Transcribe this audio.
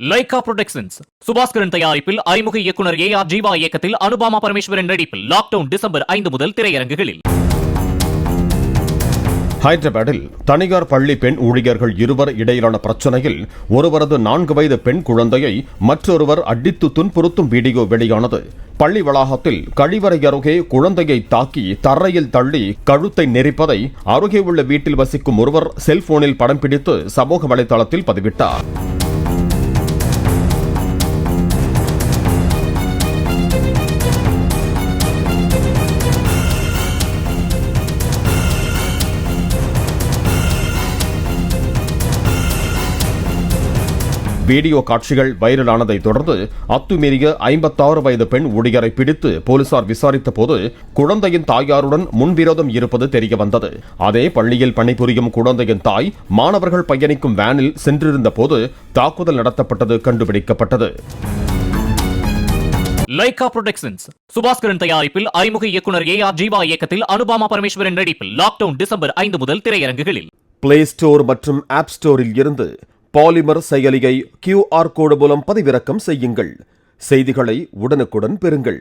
Lyca productions Subaskaran தயாரிப்பில் அறிமுக இயக்குனர் ஏஆர் ஜீவா இயக்கத்தில் அனுபாமா பரமேஸ்வரன் நடிப்பில் லாக்டவுன் டிசம்பர் 5 முதல் திரையரங்குகளில். ஹைதராபாத்தில் தனியார் பள்ளி பெண் ஊழியர்கள் இருவர் இடையிலான பிரச்சனையில் ஒருவரது 4 வயது பெண் குழந்தையை மற்றொருவர் அடித்து துன்புறுத்தும் வீடியோ வெளியானது. பள்ளி வளாகத்தில் கழிவறை அருகே குழந்தையை தாக்கி தரையில் தள்ளி கழுத்தை நெரிப்பதை அருகே உள்ள வீட்டில் வசிக்கும் ஒருவர் செல்போனில் படம் பிடித்து சமூக வலைதளத்தில் பதிவிட்டார். வீடியோ காட்சிகள் வைரலானதை தொடர்ந்து அத்துமீறிய 56 வயது பெண் ஊழியரை பிடித்து போலீசார் விசாரித்த போது குழந்தையின் தாயாருடன் முன்விரோதம் இருப்பது தெரியவந்தது. அதே பள்ளியில் பணிபுரியும் குழந்தையின் தாய் மாணவர்கள் பயணிக்கும் வேனில் சென்றிருந்த போது தாக்குதல் நடத்தப்பட்டது கண்டுபிடிக்கப்பட்டது. லைகா புரொடக்ஷன்ஸ் சுபாஸ்கரன் தயாரிப்பில் அறிமுக இயக்குனர் ஏஆர் ஜீவா இயக்கத்தில் அனுபாமா பரமேஸ்வரன் நடிப்பில் லாக்டவுன் டிசம்பர் 5 முதல் திரையரங்குகளில். பிளே ஸ்டோர் மற்றும் ஆப் ஸ்டோரில் இருந்து பாலிமர் செயலியை QR கோடு மூலம் பதிவிறக்கம் செய்யுங்கள். செய்திகளை உடனுக்குடன் பெறுங்கள்.